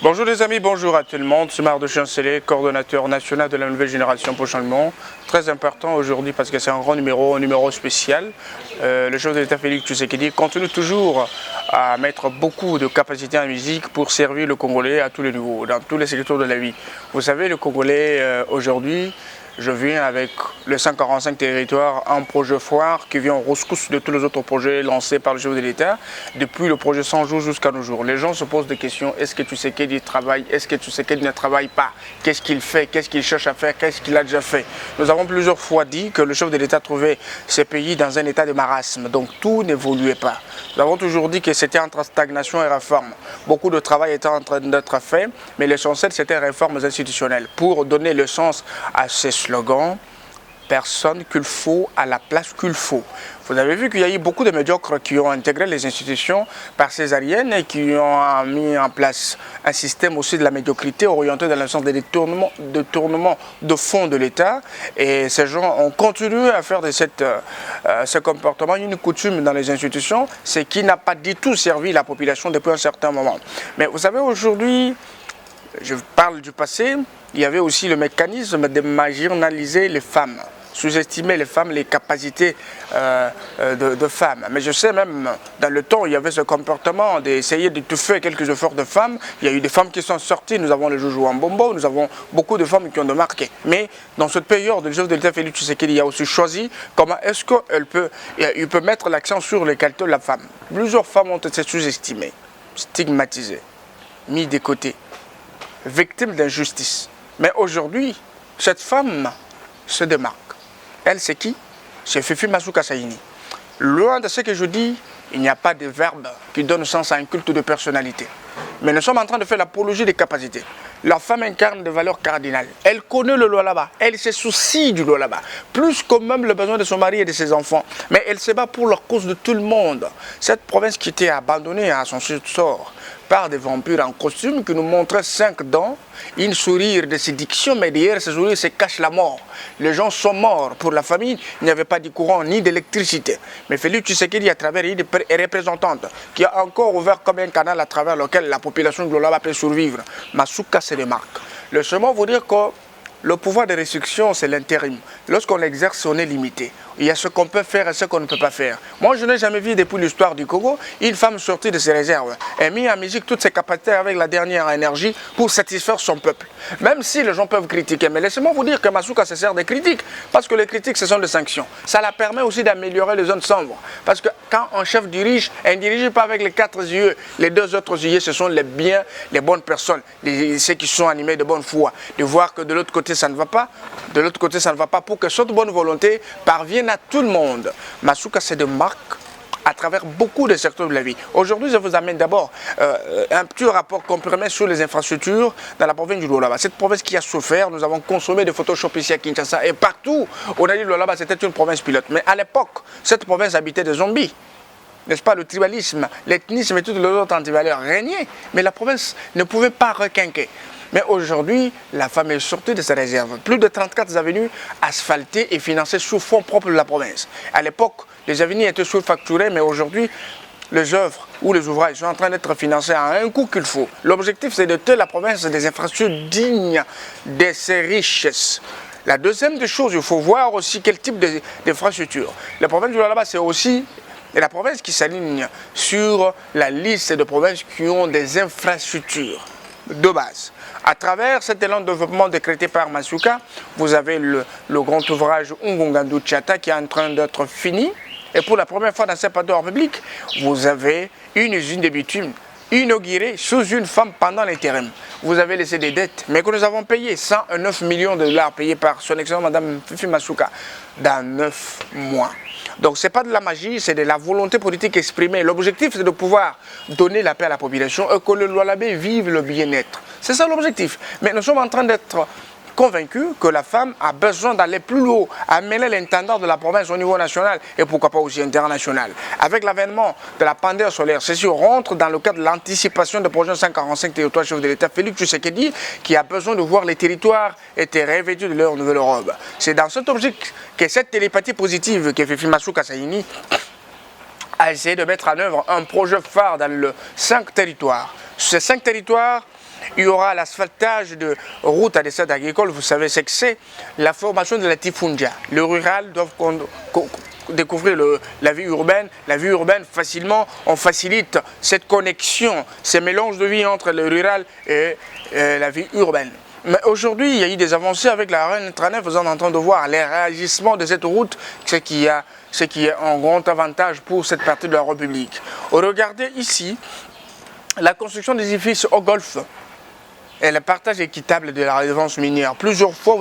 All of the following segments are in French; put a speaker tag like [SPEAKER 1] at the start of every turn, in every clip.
[SPEAKER 1] Bonjour les amis, bonjour à tout le monde. C'est Marc de Chancelet, coordonnateur national de la nouvelle génération pour le changement. Très important aujourd'hui parce que c'est un grand numéro, un numéro spécial. Le chef de l'État Félix Tshisekedi continue toujours à mettre beaucoup de capacités en musique pour servir le Congolais à tous les niveaux, dans tous les secteurs de la vie. Vous savez, le Congolais aujourd'hui, je viens avec le 145 territoires, un projet foire qui vient en rescousse de tous les autres projets lancés par le chef de l'État depuis le projet 100 jours jusqu'à nos jours. Les gens se posent des questions, est-ce que Tshisekedi travaille, est-ce que Tshisekedi ne travaille pas, qu'est-ce qu'il fait, qu'est-ce qu'il cherche à faire, qu'est-ce qu'il a déjà fait. Nous avons plusieurs fois dit que le chef de l'État trouvait ces pays dans un état de marasme, donc tout n'évoluait pas. Nous avons toujours dit que c'était entre stagnation et réforme. Beaucoup de travail était en train d'être fait, mais l'essentiel c'était réformes institutionnelles pour donner le sens à ces slogan, personne qu'il faut à la place qu'il faut. Vous avez vu qu'il y a eu beaucoup de médiocres qui ont intégré les institutions par césarienne et qui ont mis en place un système aussi de la médiocrité orienté dans le sens des détournements de fonds de l'État. Et ces gens ont continué à faire de ce comportement une coutume dans les institutions, ce qui n'a pas du tout servi la population depuis un certain moment. Mais vous savez, aujourd'hui, je parle du passé, il y avait aussi le mécanisme de marginaliser les femmes, sous-estimer les femmes, les capacités de femmes. Mais je sais même, dans le temps, il y avait ce comportement d'essayer de tout faire quelques efforts de femmes. Il y a eu des femmes qui sont sorties, nous avons le Joujou en Bombo, nous avons beaucoup de femmes qui ont marqué. Mais dans cette période, le chef de l'État Félix Tshisekedi a aussi choisi comment est-ce qu'il peut mettre l'accent sur les qualités de la femme. Plusieurs femmes ont été sous-estimées, stigmatisées, mises de côté, victimes d'injustice. Mais aujourd'hui, cette femme se démarque. Elle, c'est qui? C'est Fifi Masuka Saini. Loin de ce que je dis, il n'y a pas de verbe qui donne sens à un culte de personnalité. Mais nous sommes en train de faire l'apologie des capacités. La femme incarne des valeurs cardinales. Elle connaît le Lualaba. Elle se soucie du Lualaba. Plus que même le besoin de son mari et de ses enfants. Mais elle se bat pour la cause de tout le monde. Cette province qui était abandonnée à son sort par des vampires en costume qui nous montraient 5 dents, une sourire de séduction, mais derrière ce sourire se cache la mort. Les gens sont morts pour la famille, il n'y avait pas de courant ni d'électricité. Mais Félix Tshisekedi, à travers une représentante qui a encore ouvert comme un canal à travers lequel la population globale peut survivre, Masuka se démarque. Le chemin veut dire que le pouvoir de restriction, c'est l'intérim. Lorsqu'on l'exerce, on est limité. Il y a ce qu'on peut faire et ce qu'on ne peut pas faire. Moi, je n'ai jamais vu depuis l'histoire du Congo une femme sortir de ses réserves et mis en musique toutes ses capacités avec la dernière énergie pour satisfaire son peuple. Même si les gens peuvent critiquer. Mais laissez-moi vous dire que Masuka se sert des critiques parce que les critiques, ce sont des sanctions. Ça la permet aussi d'améliorer les zones sombres. Parce que quand un chef dirige, elle ne dirige pas avec les 4 yeux. Les 2 autres yeux, ce sont les biens, les bonnes personnes, ceux qui sont animés de bonne foi. De voir que de l'autre côté, ça ne va pas. De l'autre côté, ça ne va pas pour que cette bonne volonté parvienne à tout le monde. Masuka se démarque à travers beaucoup de secteurs de la vie. Aujourd'hui, je vous amène d'abord un petit rapport comprimé sur les infrastructures dans la province du Lualaba. Cette province qui a souffert, nous avons consommé de Photoshop ici à Kinshasa et partout. On a dit que Lualaba, c'était une province pilote. Mais à l'époque, cette province habitait des zombies. N'est-ce pas, le tribalisme, l'ethnisme et toutes les autres antivaleurs régnaient. Mais la province ne pouvait pas requinquer. Mais aujourd'hui, la femme est sortie de ses réserves. Plus de 34 avenues asphaltées et financées sous fonds propres de la province. À l'époque, les avenues étaient sous-facturées, mais aujourd'hui, les œuvres ou les ouvrages sont en train d'être financés à un coût qu'il faut. L'objectif, c'est de doter la province des infrastructures dignes de ses richesses. La deuxième des choses, il faut voir aussi quel type d'infrastructure. La province du Lualaba, c'est aussi la province qui s'aligne sur la liste de provinces qui ont des infrastructures de base. À travers cet élan de développement décrété par Masuka, vous avez le grand ouvrage Ngongandu Tchata qui est en train d'être fini. Et pour la première fois dans cette période publique, vous avez une usine de bitume inaugurée sous une femme pendant l'intérim. Vous avez laissé des dettes, mais que nous avons payé 109 millions de dollars payés par son excellence Mme Fifi Masuka dans 9 mois. Donc ce n'est pas de la magie, c'est de la volonté politique exprimée. L'objectif, c'est de pouvoir donner la paix à la population et que le Lualabé vive le bien-être. C'est ça l'objectif. Mais nous sommes en train d'être convaincus que la femme a besoin d'aller plus haut, amener l'intendant de la province au niveau national et pourquoi pas aussi international. Avec l'avènement de la pandémie solaire, ceci rentre dans le cadre de l'anticipation de projet 145 territoires chef de l'État Félix Tshisekedi qui a besoin de voir les territoires être revêtus de leur nouvelle robe. C'est dans cet objectif que cette télépathie positive que Fifi Masuka Saini a essayé de mettre en œuvre un projet phare dans les 5 territoires. Ces 5 territoires il y aura l'asphaltage de routes à des stades agricoles. Vous savez ce que c'est, la formation de la Tifunja. Le rural doit découvrir la vie urbaine. La vie urbaine, facilement, on facilite cette connexion, ce mélange de vie entre le rural et la vie urbaine. Mais aujourd'hui, il y a eu des avancées avec la reine Intranet. Vous en entendez voir les réagissements de cette route, ce qui est un grand avantage pour cette partie de la République. Regardez ici la construction des édifices au Golfe et le partage équitable de la redevance minière. Plusieurs fois,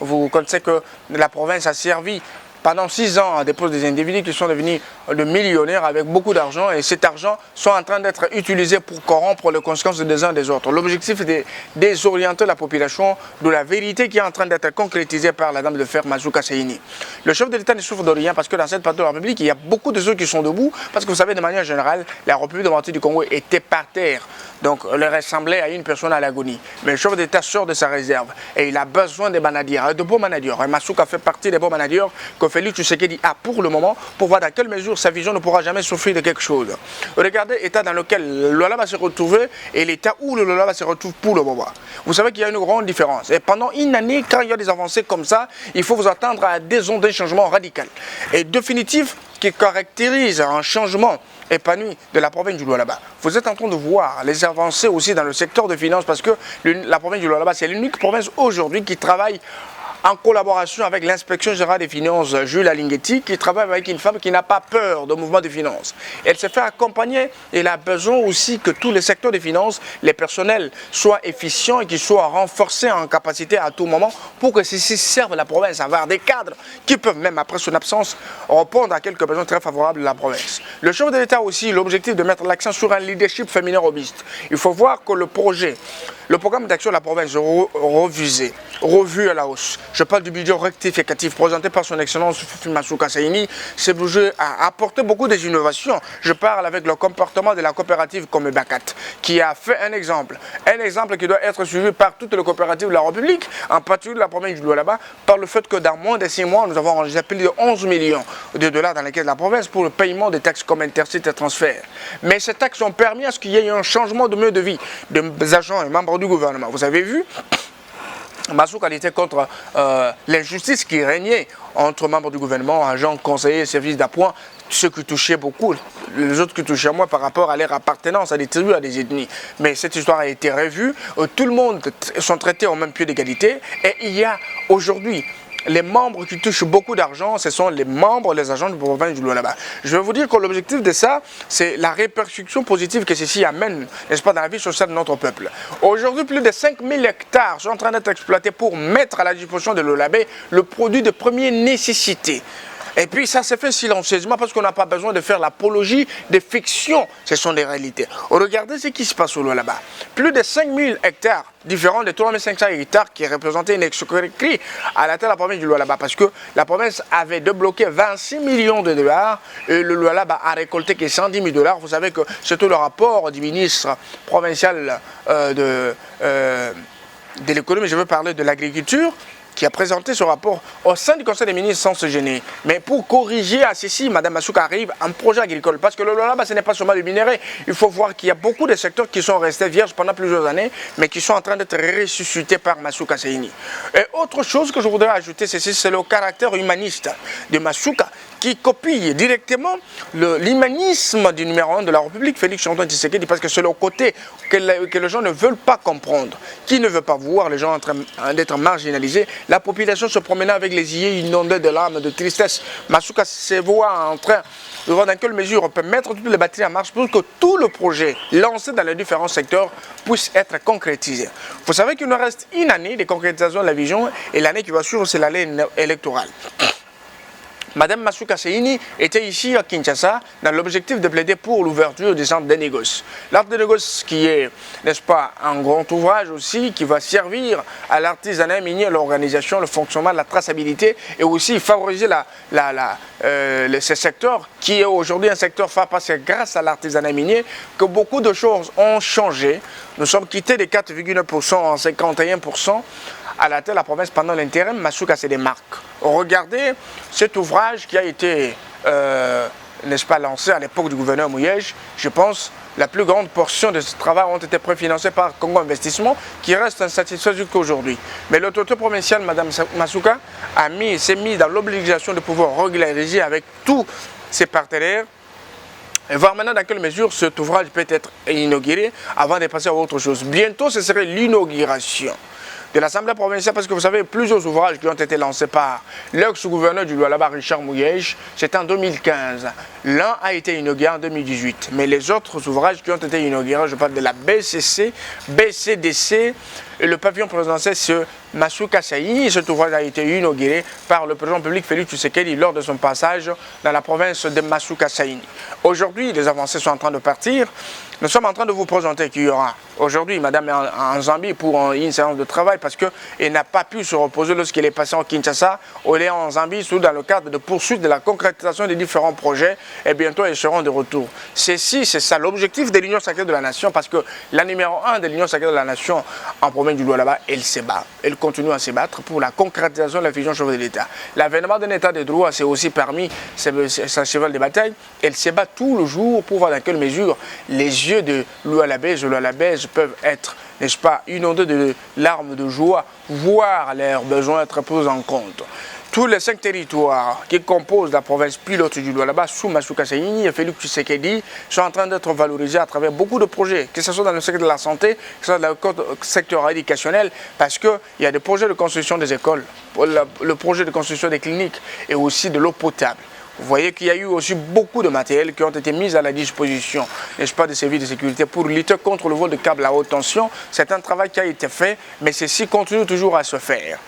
[SPEAKER 1] vous connaissez que la province a servi pendant 6 ans à dépose des individus qui sont devenus de millionnaires avec beaucoup d'argent, et cet argent sont en train d'être utilisé pour corrompre les conséquences des uns et des autres. L'objectif est de désorienter la population de la vérité qui est en train d'être concrétisée par la dame de fer Masouka Seyni. Le chef de l'État ne souffre de rien parce que dans cette partie de la République, il y a beaucoup de ceux qui sont debout parce que vous savez, de manière générale, la République démocratique du Congo était par terre. Donc, elle ressemblait à une personne à l'agonie. Mais le chef d'État sort de sa réserve et il a besoin de manadiers, de beaux manadiers. Et Masouka fait partie des beaux manadiers que Félix Tshisekedi a pour le moment pour voir dans quelle mesure sa vision ne pourra jamais souffrir de quelque chose. Regardez l'état dans lequel le Lualaba va se retrouver et l'état où le Lualaba se retrouve pour le moment. Vous savez qu'il y a une grande différence. Et pendant une année, quand il y a des avancées comme ça, il faut vous attendre à des ondes de changement radical et définitif qui caractérise un changement épanoui de la province du Lualaba. Vous êtes en train de voir les avancées aussi dans le secteur de finances parce que la province du Lualaba, c'est l'unique province aujourd'hui qui travaille en collaboration avec l'inspection générale des finances, Jules Alinghetti, qui travaille avec une femme qui n'a pas peur de mouvement de finances. Elle se fait accompagner et elle a besoin aussi que tous les secteurs des finances, les personnels soient efficients et qu'ils soient renforcés en capacité à tout moment pour que ceci serve la province, avoir des cadres qui peuvent même après son absence répondre à quelques besoins très favorables de la province. Le chef de l'État a aussi l'objectif de mettre l'accent sur un leadership féminin robuste. Il faut voir que le programme d'action de la province est revu à la hausse. Je parle du budget rectificatif présenté par son excellence Masouka Seyni. Ce budget a apporté beaucoup d'innovations. Je parle avec le comportement de la coopérative comme Bakat, qui a fait un exemple qui doit être suivi par toutes les coopératives de la République, en particulier de la province du Lualaba, par le fait que dans moins de 6 mois, nous avons enregistré plus de 11 millions de dollars dans les caisses de la province pour le paiement des taxes comme intersites et transferts. Mais ces taxes ont permis à ce qu'il y ait un changement de mode de vie des agents et membres du gouvernement. Vous avez vu, Masouka luttait contre l'injustice qui régnait entre membres du gouvernement, agents, conseillers, services d'appoint, ceux qui touchaient beaucoup, les autres qui touchaient moins par rapport à leur appartenance à des tribus, à des ethnies. Mais cette histoire a été revue, tout le monde sont traités au même pied d'égalité, et il y a aujourd'hui les membres qui touchent beaucoup d'argent, ce sont les membres, les agents du province du Lualaba. Je vais vous dire que l'objectif de ça, c'est la répercussion positive que ceci amène, n'est-ce pas, dans la vie sociale de notre peuple. Aujourd'hui, plus de 5000 hectares sont en train d'être exploités pour mettre à la disposition de Lualaba le produit de première nécessité. Et puis ça se fait silencieusement parce qu'on n'a pas besoin de faire l'apologie des fictions. Ce sont des réalités. Regardez ce qui se passe au Lualaba. Plus de 5000 hectares, différents de 3500 hectares qui représentaient une escroquerie à la tête de la province du Lualaba. Parce que la province avait débloqué 26 millions de dollars et le Lualaba a récolté que 110 000 dollars. Vous savez que c'est tout le rapport du ministre provincial de l'économie, je veux parler de l'agriculture, qui a présenté ce rapport au sein du Conseil des ministres sans se gêner. Mais pour corriger à ceci, Mme Masouka arrive un projet agricole. Parce que le Lualaba, ce n'est pas seulement le minerai. Il faut voir qu'il y a beaucoup de secteurs qui sont restés vierges pendant plusieurs années, mais qui sont en train d'être ressuscités par Masouka Seyni. Et autre chose que je voudrais ajouter, c'est le caractère humaniste de Masouka, qui copie directement l'humanisme du numéro 1 de la République, Félix Antoine Tshisekedi, parce que c'est le côté que les gens ne veulent pas comprendre. Qui ne veut pas voir les gens en train d'être marginalisés? La population se promenant avec les yeux inondés de larmes, de tristesse. Masouka se voit en train de voir dans quelle mesure on peut mettre toutes les batteries en marche pour que tout le projet lancé dans les différents secteurs puisse être concrétisé. Vous savez qu'il nous reste une année de concrétisation de la vision et l'année qui va suivre, c'est l'année électorale. Madame Masouka Seyni était ici à Kinshasa dans l'objectif de plaider pour l'ouverture des centres de négoce. L'arbre de négoce qui est, n'est-ce pas, un grand ouvrage aussi qui va servir à l'artisanat minier, l'organisation, le fonctionnement, la traçabilité et aussi favoriser ce secteur qui est aujourd'hui un secteur phare parce que grâce à l'artisanat minier que beaucoup de choses ont changé. Nous sommes quittés de 4,9% en 51%. À la tête de la province pendant l'intérim, Masouka se démarque. Regardez cet ouvrage qui a été n'est-ce pas, lancé à l'époque du gouverneur Mouyej, je pense, la plus grande portion de ce travail ont été préfinancés par Congo Investissement, qui reste insatisfait jusqu'à aujourd'hui. Mais l'autorité provinciale, Mme Masuka, s'est mise dans l'obligation de pouvoir régulariser avec tous ses partenaires et voir maintenant dans quelle mesure cet ouvrage peut être inauguré avant de passer à autre chose. Bientôt, ce serait l'inauguration de l'Assemblée provinciale, parce que vous savez, plusieurs ouvrages qui ont été lancés par l'ex-gouverneur du Lualaba, Richard Mouyej, c'était en 2015. L'un a été inauguré en 2018, mais les autres ouvrages qui ont été inaugurés, je parle de la BCC, BCDC, et le pavillon présidentiel, c'est Masuka Saïni. Cet ouvrage a été inauguré par le président public Félix Tshisekedi lors de son passage dans la province de Masuka Saïni. Aujourd'hui, les avancées sont en train de partir. Nous sommes en train de vous présenter qu'il y aura aujourd'hui, madame est en Zambie pour une séance de travail parce qu'elle n'a pas pu se reposer lorsqu'elle est passée en Kinshasa. Elle est en Zambie dans le cadre de poursuite de la concrétisation des différents projets et bientôt elles seront de retour. C'est ça l'objectif de l'Union sacrée de la Nation, parce que la numéro 1 de l'Union sacrée de la Nation en province du Lualaba, elle se bat. Elle continue à se battre pour la concrétisation de la fusion chef de l'État. L'avènement d'un État de droit, c'est aussi parmi sa cheval de bataille. Elle se bat tout le jour pour voir dans quelle mesure les yeux de Lualabège peuvent être, n'est-ce pas, inondés de larmes de joie, voir leurs besoins être pris en compte. Tous les 5 territoires qui composent la province pilote du Lualaba, sous Masuka Saïni et Félix Tshisekedi, sont en train d'être valorisés à travers beaucoup de projets, que ce soit dans le secteur de la santé, que ce soit dans le secteur éducationnel, parce qu'il y a des projets de construction des écoles, le projet de construction des cliniques et aussi de l'eau potable. Vous voyez qu'il y a eu aussi beaucoup de matériel qui ont été mis à la disposition, n'est-ce pas, des services de sécurité pour lutter contre le vol de câbles à haute tension. C'est un travail qui a été fait, mais ceci continue toujours à se faire.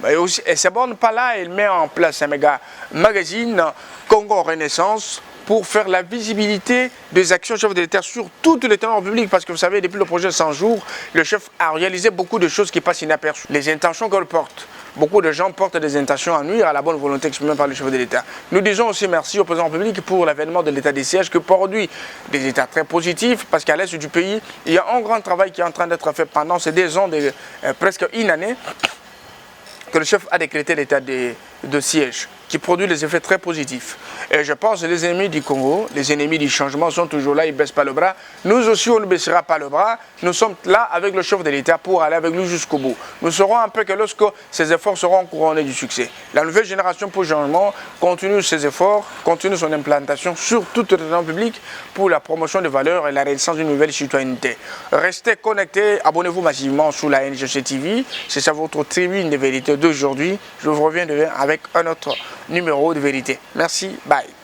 [SPEAKER 1] Et ce ne borne pas là, elle met en place un méga magazine Congo Renaissance pour faire la visibilité des actions chef de l'État sur toutes les terrains publics. Parce que vous savez, depuis le projet 100 jours, le chef a réalisé beaucoup de choses qui passent inaperçues. Les intentions qu'elle porte. Beaucoup de gens portent des intentions à nuire à la bonne volonté exprimée par le chef de l'État. Nous disons aussi merci au président public pour l'avènement de l'état des sièges qui produit des états très positifs, parce qu'à l'est du pays, il y a un grand travail qui est en train d'être fait pendant ces 2 ans, presque une année, que le chef a décrété l'état de siège, qui produit des effets très positifs. Et je pense que les ennemis du Congo, les ennemis du changement sont toujours là, ils ne baissent pas le bras. Nous aussi, on ne baissera pas le bras. Nous sommes là avec le chef de l'État pour aller avec lui jusqu'au bout. Nous saurons un peu que lorsque ces efforts seront couronnés du succès. La nouvelle génération pour le changement continue ses efforts, continue son implantation sur toute le territoire public pour la promotion des valeurs et la réalisation d'une nouvelle citoyenneté. Restez connectés, abonnez-vous massivement sur la NGC TV. C'est ça votre tribune de vérité d'aujourd'hui. Je vous reviens avec un autre numéro de vérité. Merci, bye.